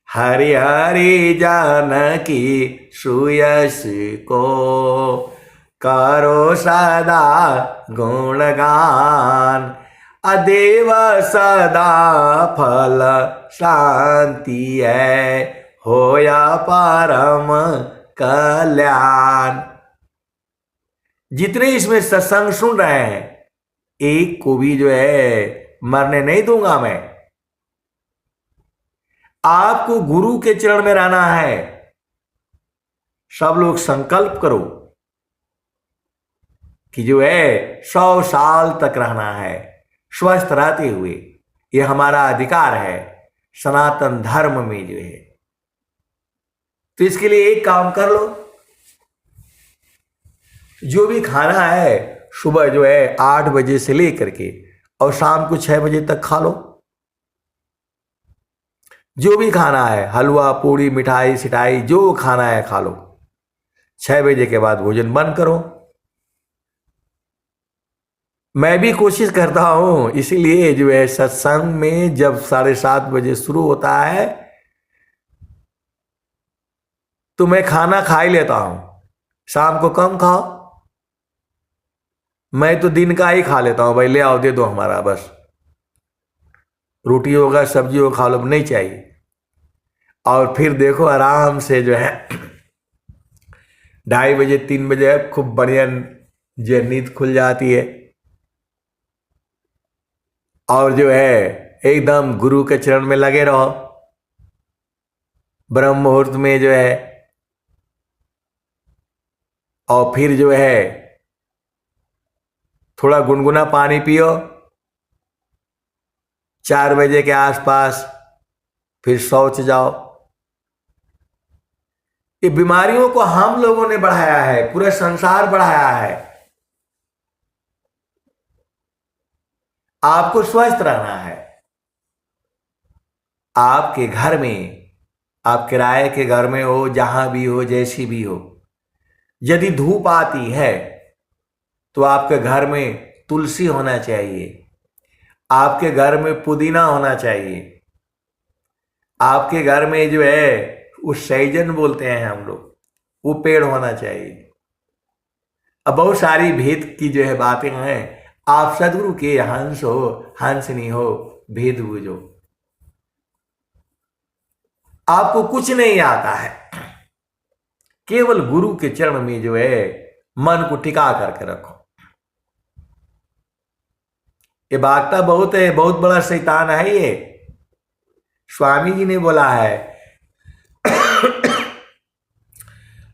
हरि हरि जानकी सुयस को, करो सदा गुणगान, अदेव सदा फल शांति है, होया परम कल्याण। जितने इसमें सत्संग सुन रहे हैं, एक को भी जो है मरने नहीं दूंगा मैं। आपको गुरु के चरण में रहना है। सब लोग संकल्प करो कि जो है 100 साल तक रहना है स्वस्थ रहते हुए। यह हमारा अधिकार है सनातन धर्म में जो है। तो इसके लिए एक काम कर लो, जो भी खाना है सुबह जो है 8 बजे से लेकर के और शाम को 6 बजे तक खा लो। जो भी खाना है, हलवा पूड़ी मिठाई सिठाई जो खाना है खा लो। 6 बजे के बाद भोजन बंद करो। मैं भी कोशिश करता हूं, इसीलिए जो है सत्संग में जब 7:30 बजे शुरू होता है तो मैं खाना खा ही लेता हूं। शाम को कम खाओ, मैं तो दिन का ही खा लेता हूं। भाई ले आओ दे दो हमारा, बस रोटी होगा सब्जी होगा खा लो, नहीं चाहिए। और फिर देखो आराम से जो है 2:30 बजे 3 बजे खूब बढ़िया जो नींद खुल जाती है। और जो है एकदम गुरु के चरण में लगे रहो। ब्रह्म मुहूर्त में जो है, और फिर जो है थोड़ा गुनगुना पानी पियो 4 बजे के आसपास, फिर शौच जाओ। ये बीमारियों को हम लोगों ने बढ़ाया है, पूरा संसार बढ़ाया है। आपको स्वस्थ रहना है। आपके घर में, आप किराए के घर में हो, जहां भी हो, जैसी भी हो, यदि धूप आती है तो आपके घर में तुलसी होना चाहिए, आपके घर में पुदीना होना चाहिए, आपके घर में जो है उस सहजन बोलते हैं हम लोग, वो पेड़ होना चाहिए। अब बहुत सारी भेद की जो है बातें हैं। आप सदगुरु के हंस हो, हंसनी हो, भेद बूझो। आपको कुछ नहीं आता है, केवल गुरु के चरण में जो है मन को टिका करके रखो। ये भागता बहुत है, बहुत बड़ा शैतान है ये। स्वामी जी ने बोला है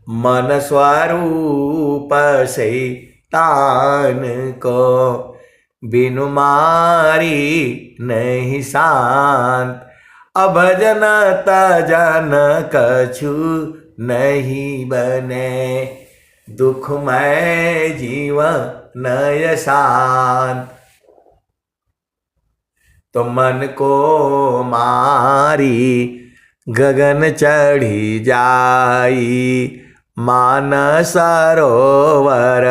मन स्वरूप शैतान को बिनु मारी नहीं शांत, अभजन तजन कछु नहीं बने, दुखमय जीवन नय शांत। तो मन को मारी गगन चढ़ी जाई, मानस सरोवर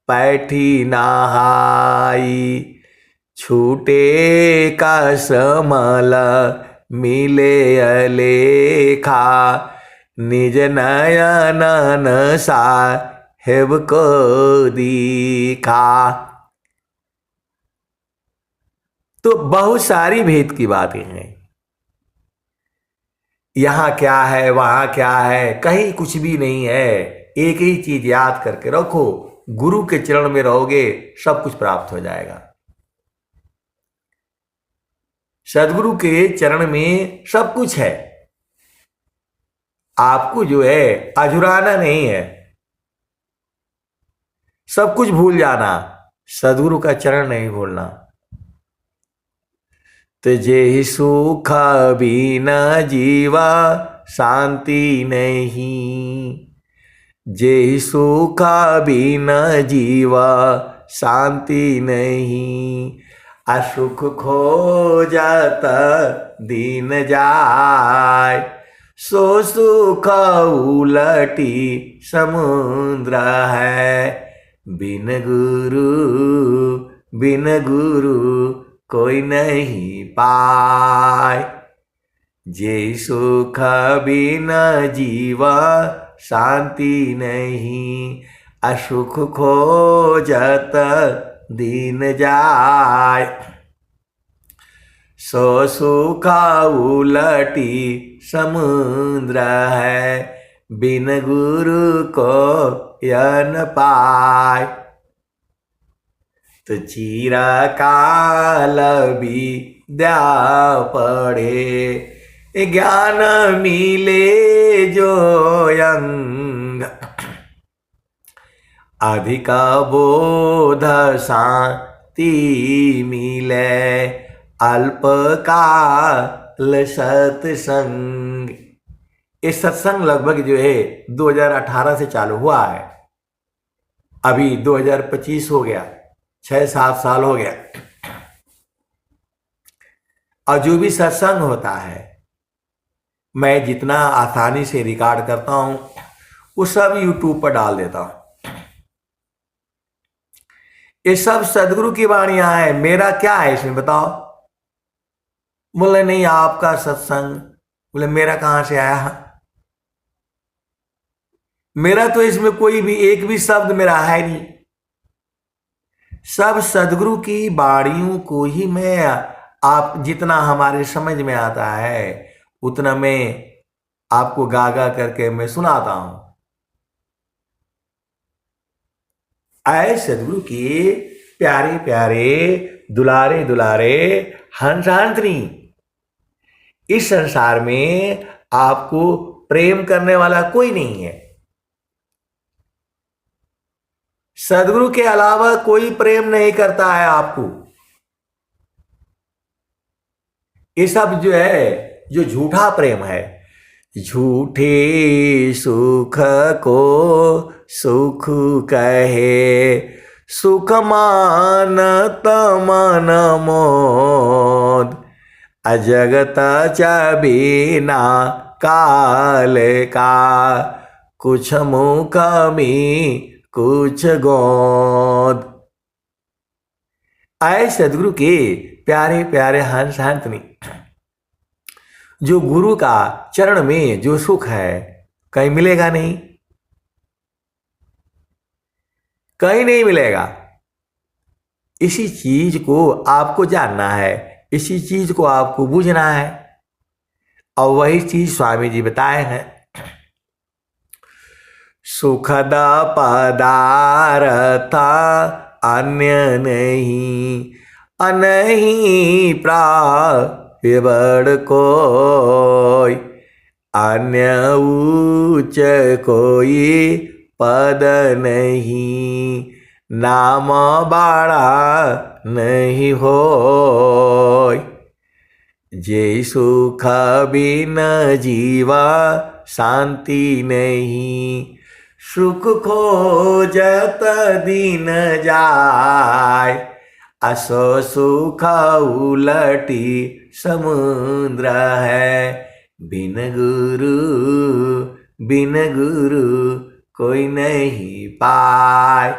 पैठी नहाई, छूटे का समल मिले अलेखा, निज नयन साहेब को दिखा। तो बहुत सारी भेद की बातें हैं। यहां क्या है, वहां क्या है, कहीं कुछ भी नहीं है। एक ही चीज याद करके रखो, गुरु के चरण में रहोगे सब कुछ प्राप्त हो जाएगा। सदगुरु के चरण में सब कुछ है। आपको जो है अझुराना नहीं है, सब कुछ भूल जाना, सदगुरु का चरण नहीं भूलना। तो जे सुख बिना जीवा शांति नहीं, जे सुख बिना जीवा शांति नहीं, असुख खो जाता दिन जाय, सो सुख उलटी समुद्र है, बिन गुरु कोई नहीं पाए। जे सुख बिना जीवा शांति नहीं, असुख खोजत दिन जाय, सो सुख उलटी समुद्र है, बिन गुरु को यन पाय। तो चिरकाल विद्या पढ़े, ज्ञान मिले जो अंग, अधिक बोध शांति मिले, अल्पकाल सत्संग। ये सत्संग लगभग जो है 2018 से चालू हुआ है, अभी 2025 हो गया, 6-7 साल हो गया। और जो भी सत्संग होता है मैं जितना आसानी से रिकॉर्ड करता हूं वो सब यूट्यूब पर डाल देता हूं। ये सब सदगुरु की वाणियां है, मेरा क्या है इसमें बताओ? बोले नहीं आपका सत्संग। बोले मेरा कहां से आया? मेरा तो इसमें कोई भी एक भी शब्द मेरा है नहीं, सब सदगुरु की वाणियों को ही मैं, आप जितना हमारे समझ में आता है उतना मैं आपको गा गा करके मैं सुनाता हूं। आए सदगुरु की प्यारे प्यारे दुलारे दुलारे हंसांतनी, इस संसार में आपको प्रेम करने वाला कोई नहीं है। सदगुरु के अलावा कोई प्रेम नहीं करता है आपको। ये सब जो है जो झूठा प्रेम है, झूठे सुख को सुख कहे, सुख मानत मन मोद, अजगत चबीना काल का, कुछ मुख में कुछ गोद। आए सदगुरु के प्यारे प्यारे हंस हंसनी, जो गुरु का चरण में जो सुख है कहीं मिलेगा नहीं, कहीं नहीं मिलेगा। इसी चीज को आपको जानना है, इसी चीज को आपको बूझना है, और वही चीज स्वामी जी बताए हैं। सुखद पदार्थ अन्य नहीं, अनहीं प्राप्य कोई, अन्य उच्च कोई पद नहीं, नाम बाड़ा नहीं होय। जे सुख बिन जीवा शांति नहीं, सुख खोजत दिन जाय, असो सुख उलटी समुद्र है, बिन गुरु कोई नहीं पाए।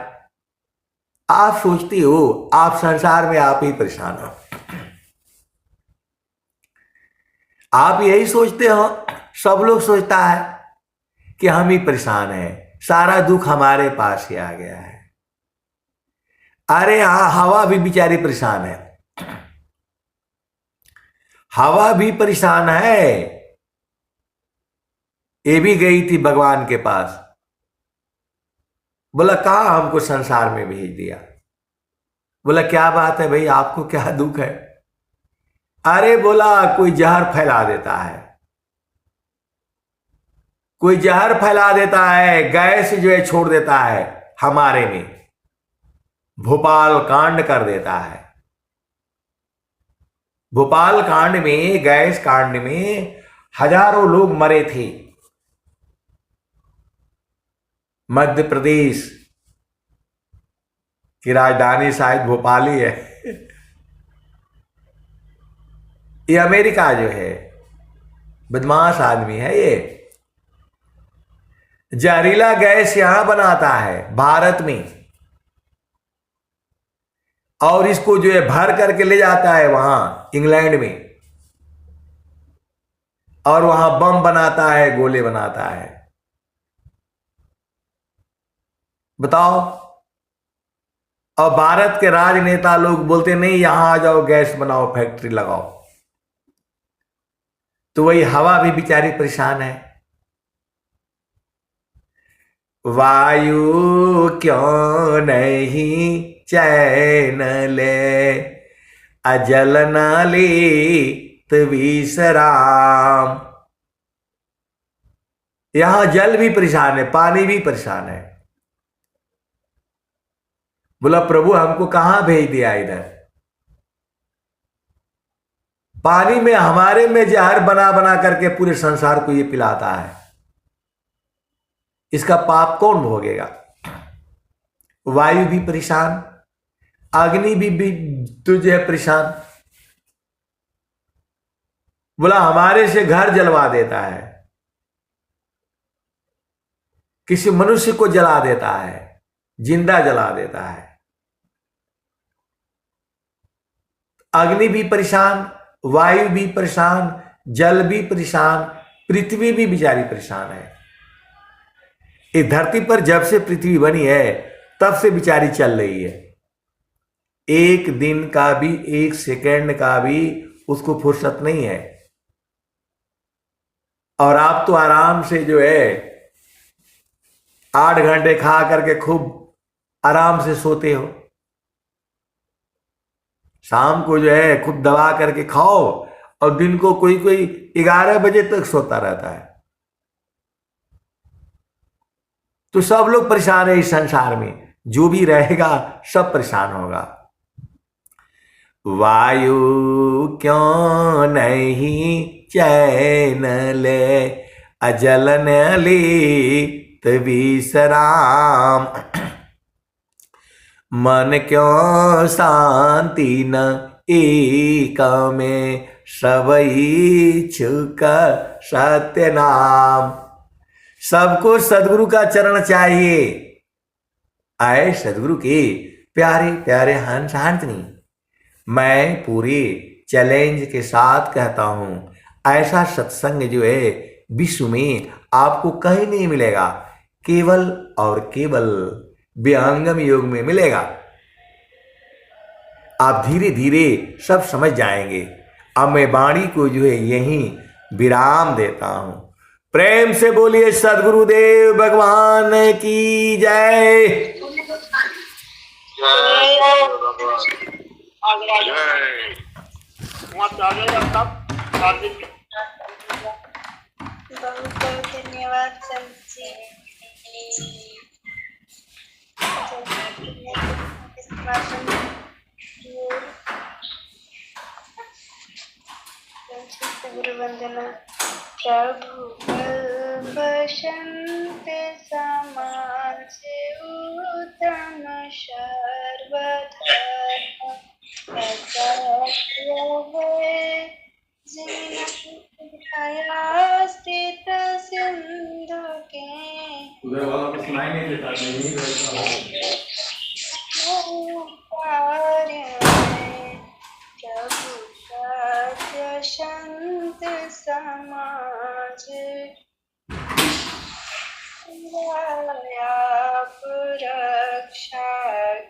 आप सोचती हो आप संसार में आप ही परेशान हो, आप यही सोचते हो, सब लोग सोचता है कि हम ही परेशान हैं, सारा दुख हमारे पास ही आ गया है। अरे हाँ, हवा भी बेचारी परेशान है, हवा भी परेशान है। ये भी गई थी भगवान के पास, बोला कहाँ हमको संसार में भेज दिया। बोला क्या बात है भाई, आपको क्या दुख है? अरे बोला कोई जहर फैला देता है, कोई जहर फैला देता है, गैस जो है छोड़ देता है हमारे में, भोपाल कांड कर देता है। भोपाल कांड में, गैस कांड में हजारों लोग मरे थे। मध्य प्रदेश की राजधानी शायद भोपाल ही है। ये अमेरिका जो है बदमाश आदमी है, ये जहरीला गैस यहां बनाता है भारत में, और इसको जो है भर करके ले जाता है वहां इंग्लैंड में, और वहां बम बनाता है, गोले बनाता है। बताओ। और भारत के राजनेता लोग बोलते नहीं यहां आ जाओ, गैस बनाओ, फैक्ट्री लगाओ। तो वही हवा भी बेचारी परेशान है। वायु क्यों नहीं चैन ले, अजल न ले विश्राम। यहां जल भी परेशान है, पानी भी परेशान है। बोला प्रभु हमको कहां भेज दिया इधर? पानी में हमारे में जहर बना बना करके पूरे संसार को ये पिलाता है, इसका पाप कौन भोगेगा? वायु भी परेशान, अग्नि भी तुझे परेशान। बोला हमारे से घर जलवा देता है, किसी मनुष्य को जला देता है, जिंदा जला देता है। अग्नि भी परेशान, वायु भी परेशान, जल भी परेशान, पृथ्वी भी बेचारी परेशान है। इस धरती पर जब से पृथ्वी बनी है तब से बेचारी चल रही है। एक दिन का भी, एक सेकंड का भी उसको फुर्सत नहीं है। और आप तो आराम से जो है 8 घंटे खा करके खूब आराम से सोते हो। शाम को जो है खूब दबा करके खाओ और दिन को कोई कोई 11 बजे तक सोता रहता है। तो सब लोग परेशान है इस संसार में, जो भी रहेगा सब परेशान होगा। वायु क्यों नहीं चैन ले, अजल न लीत विश्राम। मन क्यों शांति न एक में, सब इच्छुक सत्य नाम। सबको सदगुरु का चरण चाहिए। आए सदगुरु के प्यारे प्यारे हंस हंसनी, मैं पूरे चैलेंज के साथ कहता हूं, ऐसा सत्संग जो है विश्व में आपको कहीं नहीं मिलेगा, केवल और केवल विहंगम योग में मिलेगा। आप धीरे धीरे सब समझ जाएंगे। अब मैं वाणी को जो है यहीं विराम देता हूं। प्रेम से बोलिए सद्गुरुदेव भगवान की जय। बहुत बहुत धन्यवाद संत जी। गुरु वंदना। प्रभु बसंत समान से उत्तम सर्वधर्म स्थित सिंधु के उधर वाला को सुनाई नहीं देता, नहीं प्रभु सत्य संत समाज आप रक्षा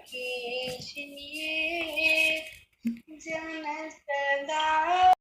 कीजिए जन सदा।